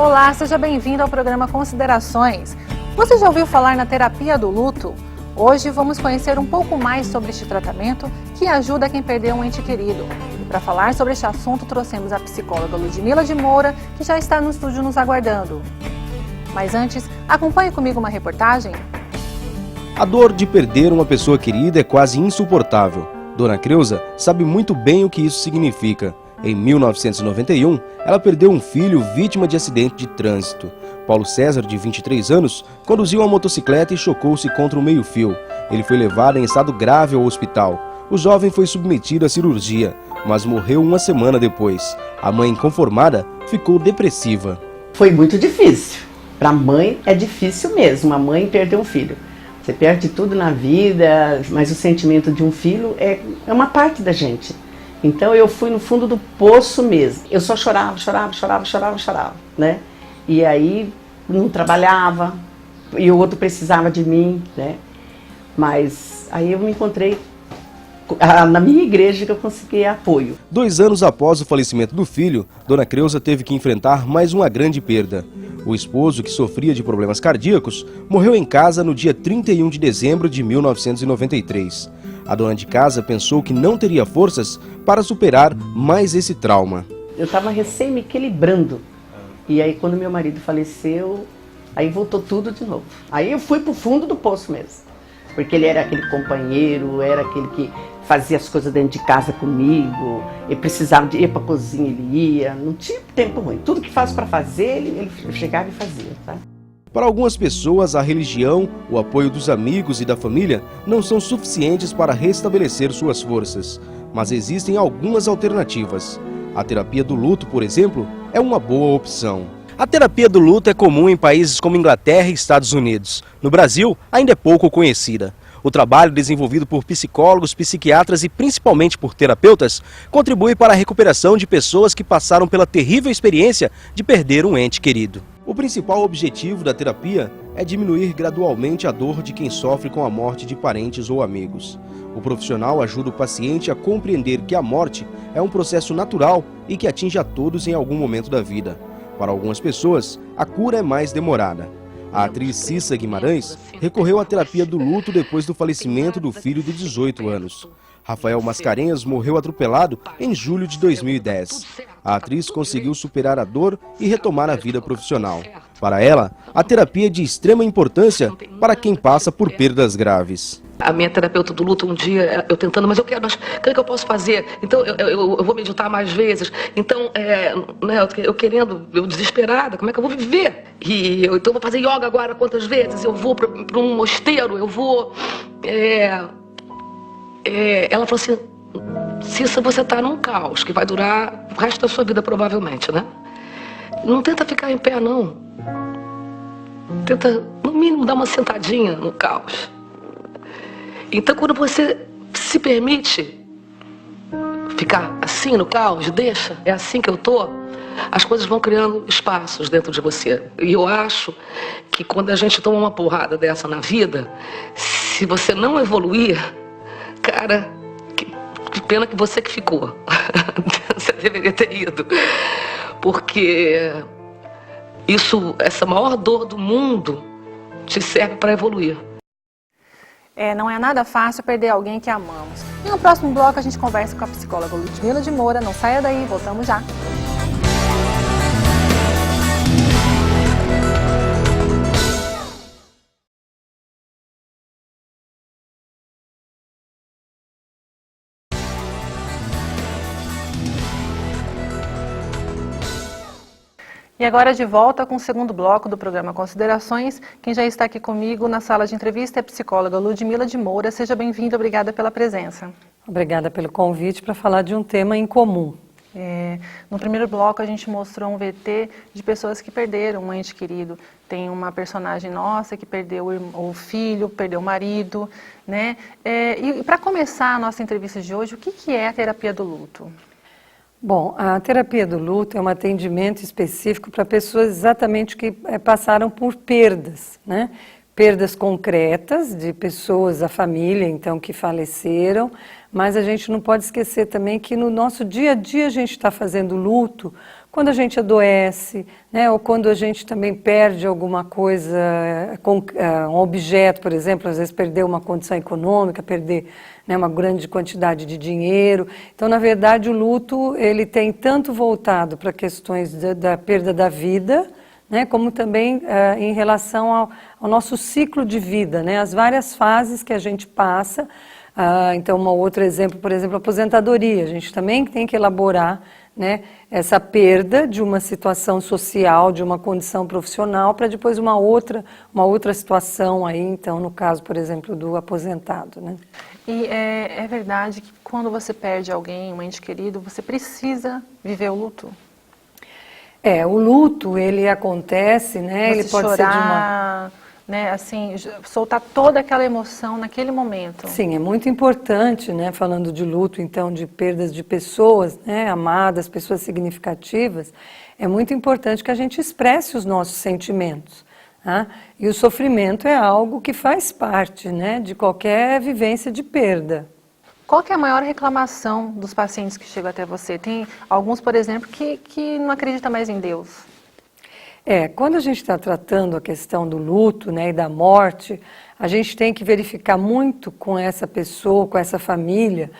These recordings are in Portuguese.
Olá, seja bem-vindo ao programa Considerações. Você já ouviu falar na terapia do luto? Hoje vamos conhecer um pouco mais sobre este tratamento que ajuda quem perdeu um ente querido. E para falar sobre este assunto, trouxemos a psicóloga Ludmila de Moura, que já está no estúdio nos aguardando. Mas antes, acompanhe comigo uma reportagem. A dor de perder uma pessoa querida é quase insuportável. Dona Creuza sabe muito bem o que isso significa. Em 1991, ela perdeu um filho vítima de acidente de trânsito. Paulo César, de 23 anos, conduziu a motocicleta e chocou-se contra o meio-fio. Ele foi levado em estado grave ao hospital. O jovem foi submetido à cirurgia, mas morreu uma semana depois. A mãe, inconformada, ficou depressiva. Foi muito difícil. Para a mãe é difícil mesmo, a mãe perder um filho. Você perde tudo na vida, mas o sentimento de um filho é uma parte da gente. Então eu fui no fundo do poço mesmo. Eu só chorava, né? E aí não trabalhava, e o outro precisava de mim, né? Mas aí eu me encontrei na minha igreja que eu consegui apoio. 2 anos após o falecimento do filho, Dona Creuza teve que enfrentar mais uma grande perda. O esposo, que sofria de problemas cardíacos, morreu em casa no dia 31 de dezembro de 1993. A dona de casa pensou que não teria forças para superar mais esse trauma. Eu estava recém me equilibrando. E aí quando meu marido faleceu, aí voltou tudo de novo. Aí eu fui pro fundo do poço mesmo. Porque ele era aquele companheiro, era aquele que fazia as coisas dentro de casa comigo. Ele precisava de ir pra cozinha, ele ia. Não tinha tempo ruim. Tudo que faz para fazer, ele chegava e fazia, tá? Para algumas pessoas, a religião, o apoio dos amigos e da família não são suficientes para restabelecer suas forças. Mas existem algumas alternativas. A terapia do luto, por exemplo, é uma boa opção. A terapia do luto é comum em países como Inglaterra e Estados Unidos. No Brasil, ainda é pouco conhecida. O trabalho desenvolvido por psicólogos, psiquiatras e principalmente por terapeutas contribui para a recuperação de pessoas que passaram pela terrível experiência de perder um ente querido. O principal objetivo da terapia é diminuir gradualmente a dor de quem sofre com a morte de parentes ou amigos. O profissional ajuda o paciente a compreender que a morte é um processo natural e que atinge a todos em algum momento da vida. Para algumas pessoas, a cura é mais demorada. A atriz Cissa Guimarães recorreu à terapia do luto depois do falecimento do filho de 18 anos. Rafael Mascarenhas morreu atropelado em julho de 2010. A atriz conseguiu superar a dor e retomar a vida profissional. Para ela, a terapia é de extrema importância para quem passa por perdas graves. A minha terapeuta do luto um dia, eu tentando, mas o que eu posso fazer? Então eu vou meditar mais vezes. Então, eu querendo, eu desesperada, como é que eu vou viver? Então eu vou fazer yoga agora quantas vezes? Eu vou para um mosteiro, eu vou... ela falou assim, Cissa, você está num caos que vai durar o resto da sua vida provavelmente, né? Não tenta ficar em pé, não. Tenta, no mínimo, dar uma sentadinha no caos. Então, quando você se permite ficar assim no caos, deixa, é assim que eu tô, as coisas vão criando espaços dentro de você. E eu acho que quando a gente toma uma porrada dessa na vida, se você não evoluir, cara, que pena que você que ficou. Você deveria ter ido. Porque essa maior dor do mundo te serve para evoluir. Não é nada fácil perder alguém que amamos. E no próximo bloco a gente conversa com a psicóloga Ludmila de Moura. Não saia daí, voltamos já. E agora de volta com o segundo bloco do programa Considerações. Quem já está aqui comigo na sala de entrevista é a psicóloga Ludmila de Moura. Seja bem-vinda, obrigada pela presença. Obrigada pelo convite para falar de um tema em comum. No primeiro bloco a gente mostrou um VT de pessoas que perderam um ente querido. Tem uma personagem nossa que perdeu o filho, perdeu o marido, né? E para começar a nossa entrevista de hoje, o que é a terapia do luto? Bom, a terapia do luto é um atendimento específico para pessoas exatamente que passaram por perdas, né? Perdas concretas de pessoas, a família, então, que faleceram, mas a gente não pode esquecer também que no nosso dia a dia a gente está fazendo luto quando a gente adoece, né, ou quando a gente também perde alguma coisa, um objeto, por exemplo, às vezes perder uma condição econômica, perder, né, uma grande quantidade de dinheiro. Então, na verdade, o luto ele tem tanto voltado para questões da perda da vida, né, como também em relação ao nosso ciclo de vida, né, as várias fases que a gente passa. Então, um outro exemplo, por exemplo, a aposentadoria. A gente também tem que elaborar, né, essa perda de uma situação social, de uma condição profissional, para depois uma outra situação aí, então, no caso, por exemplo, do aposentado, né? E é verdade que quando você perde alguém, um ente querido, você precisa viver o luto? O luto, ele acontece, né, Você ele pode chorar, ser de uma... né, assim, soltar toda aquela emoção naquele momento. Sim, é muito importante, né, falando de luto, então, de perdas de pessoas, né, amadas, pessoas significativas, é muito importante que a gente expresse os nossos sentimentos, tá? E o sofrimento é algo que faz parte, né, de qualquer vivência de perda. Qual que é a maior reclamação dos pacientes que chegam até você? Tem alguns, por exemplo, que não acreditam mais em Deus. Quando a gente está tratando a questão do luto, né, e da morte, a gente tem que verificar muito com essa pessoa, com essa família,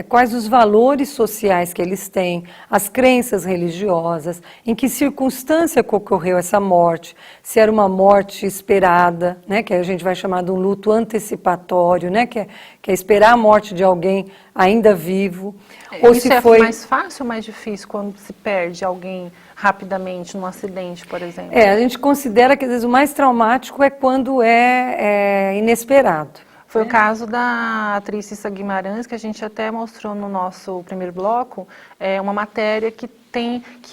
quais os valores sociais que eles têm, as crenças religiosas, em que circunstância que ocorreu essa morte, se era uma morte esperada, né, que a gente vai chamar de um luto antecipatório, né, que é esperar a morte de alguém ainda vivo. Ou Isso se é foi... mais fácil ou mais difícil quando se perde alguém rapidamente num acidente, por exemplo? A gente considera que às vezes o mais traumático é quando é inesperado. Foi o caso da atriz Cissa Guimarães, que a gente até mostrou no nosso primeiro bloco, uma matéria que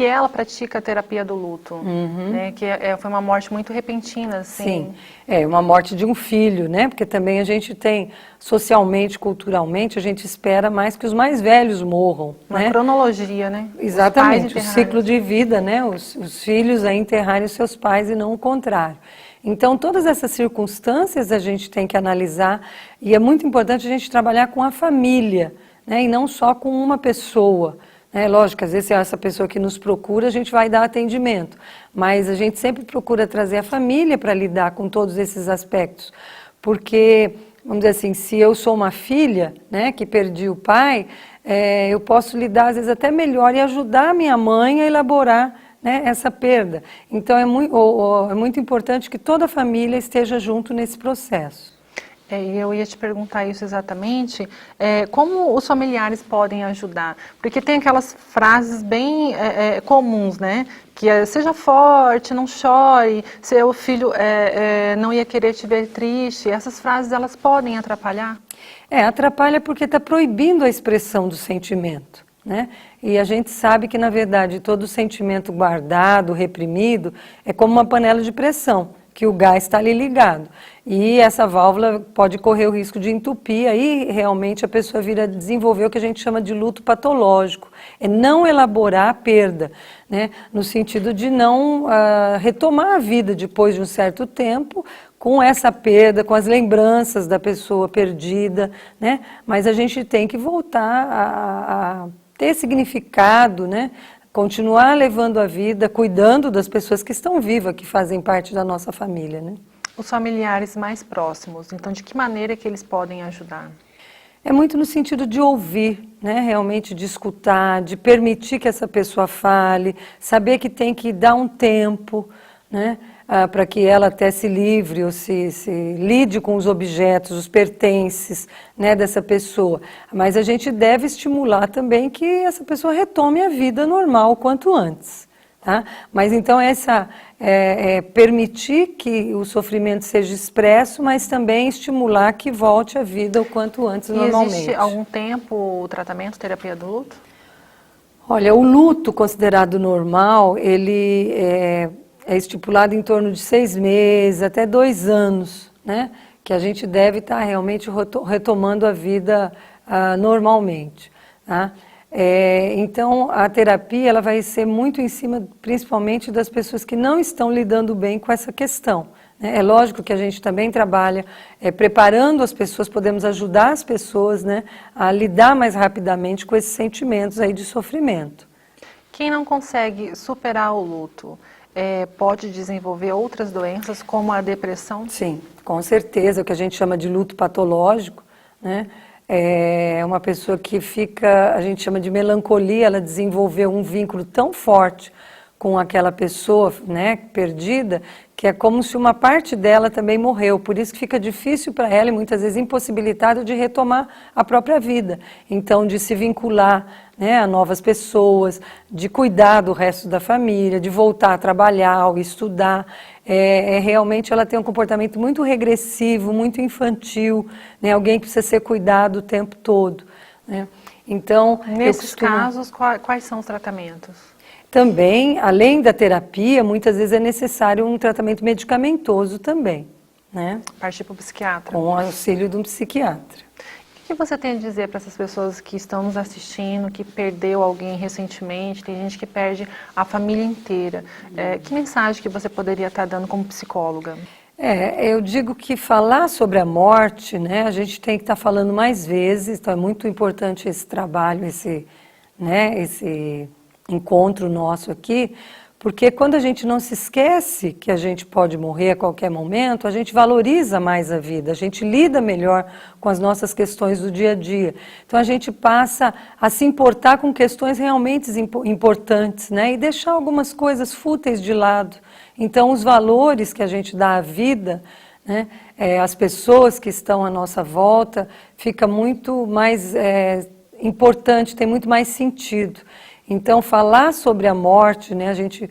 ela pratica a terapia do luto, né? Que foi uma morte muito repentina, assim. Sim, uma morte de um filho, né? Porque também a gente tem, socialmente, culturalmente, a gente espera mais que os mais velhos morram, Uma né? cronologia, né? Exatamente, o ciclo de vida, né? Os filhos a enterrarem os seus pais e não o contrário. Então, todas essas circunstâncias a gente tem que analisar e é muito importante a gente trabalhar com a família, né? E não só com uma pessoa. Lógico, às vezes se é essa pessoa que nos procura, a gente vai dar atendimento, mas a gente sempre procura trazer a família para lidar com todos esses aspectos, porque, vamos dizer assim, se eu sou uma filha, né, que perdi o pai, eu posso lidar às vezes até melhor e ajudar a minha mãe a elaborar, né, essa perda. Então é muito importante que toda a família esteja junto nesse processo. E eu ia te perguntar isso exatamente, como os familiares podem ajudar? Porque tem aquelas frases bem comuns, né? Que seja forte, não chore, seu filho não ia querer te ver triste. Essas frases, elas podem atrapalhar? Atrapalha porque está proibindo a expressão do sentimento, né? E a gente sabe que, na verdade, todo sentimento guardado, reprimido, é como uma panela de pressão, que o gás está ali ligado. E essa válvula pode correr o risco de entupir, aí realmente a pessoa vira desenvolver o que a gente chama de luto patológico. É não elaborar a perda, né? No sentido de não retomar a vida depois de um certo tempo, com essa perda, com as lembranças da pessoa perdida, né? Mas a gente tem que voltar a ter significado, né? Continuar levando a vida, cuidando das pessoas que estão vivas, que fazem parte da nossa família, né? Os familiares mais próximos, então de que maneira que eles podem ajudar? É muito no sentido de ouvir, né? Realmente de escutar, de permitir que essa pessoa fale, saber que tem que dar um tempo, né? Para que ela até se livre ou se lide com os objetos, os pertences, né, dessa pessoa. Mas a gente deve estimular também que essa pessoa retome a vida normal o quanto antes. Tá? Mas então permitir que o sofrimento seja expresso, mas também estimular que volte à vida o quanto antes normalmente. Existe algum tempo o tratamento, terapia do luto? Olha, o luto considerado normal, ele é estipulado em torno de 6 meses, até 2 anos, né? Que a gente deve estar realmente retomando a vida normalmente. Tá? Então, a terapia ela vai ser muito em cima, principalmente, das pessoas que não estão lidando bem com essa questão. Né? É lógico que a gente também trabalha preparando as pessoas, podemos ajudar as pessoas, né, a lidar mais rapidamente com esses sentimentos aí de sofrimento. Quem não consegue superar o luto, pode desenvolver outras doenças, como a depressão? Sim, com certeza, o que a gente chama de luto patológico, né? É uma pessoa que fica, a gente chama de melancolia, ela desenvolveu um vínculo tão forte com aquela pessoa, né, perdida, que é como se uma parte dela também morreu. Por isso que fica difícil para ela e muitas vezes impossibilitado de retomar a própria vida. Então, de se vincular, né, a novas pessoas, de cuidar do resto da família, de voltar a trabalhar ou estudar. Realmente ela tem um comportamento muito regressivo, muito infantil, né, alguém que precisa ser cuidado o tempo todo, né? Então, nesses casos, quais são os tratamentos? Também, além da terapia, muitas vezes é necessário um tratamento medicamentoso também, né? Partir para o psiquiatra. Com o auxílio de um psiquiatra. O que você tem a dizer para essas pessoas que estão nos assistindo, que perdeu alguém recentemente, tem gente que perde a família inteira? Que mensagem que você poderia estar dando como psicóloga? Eu digo que falar sobre a morte, né, a gente tem que estar falando mais vezes, então é muito importante esse trabalho, esse encontro nosso aqui, porque quando a gente não se esquece que a gente pode morrer a qualquer momento, a gente valoriza mais a vida, a gente lida melhor com as nossas questões do dia a dia. Então a gente passa a se importar com questões realmente importantes, né? E deixar algumas coisas fúteis de lado. Então os valores que a gente dá à vida, né? As pessoas que estão à nossa volta, fica muito mais importante, tem muito mais sentido. Então, falar sobre a morte, né, a gente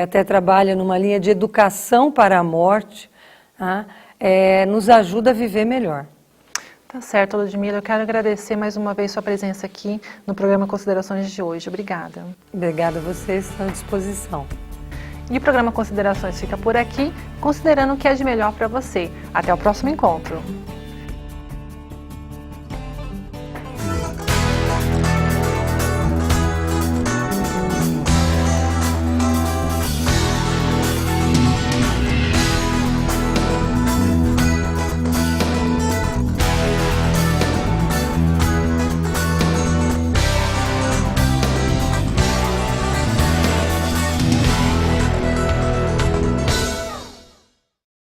até trabalha numa linha de educação para a morte, tá? Nos ajuda a viver melhor. Tá certo, Ludmila. Eu quero agradecer mais uma vez sua presença aqui no programa Considerações de hoje. Obrigada. Obrigada a vocês, estão à disposição. E o programa Considerações fica por aqui, considerando o que é de melhor para você. Até o próximo encontro.